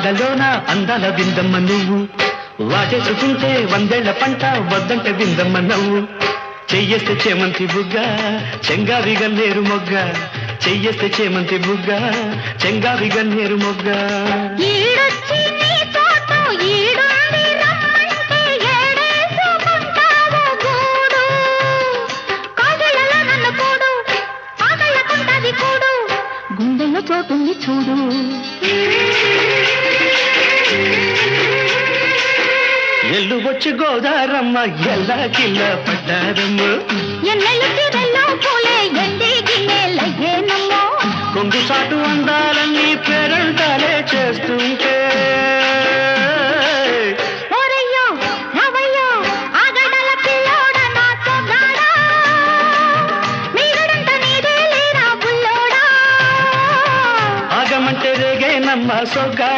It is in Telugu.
వాడలోన అందాల విందమ్మ నువ్వు వాటేసుకుంటే వందేళ్ల పంట వద్దంటే విందమ్మ నవ్వు చెయ్యేస్తే చేమంతి బుగ్గ చెంగావి గన్నేరు మొగ్గ చెయ్యేస్తే చేమంతి బుగ్గ చెంగావి గన్నేరు మొగ్గ గుండెల్లో చోటుంది చూడు ఎల్లు వచ్చి గోదారమ్మ ఎల్లా కిల్ల పడ్డారమ్మ కొంగు సాటు అందాలన్నీ పేరంటాలే చేస్తుంటే ఆగమంటే రేగే నమ్మ సొగ్గా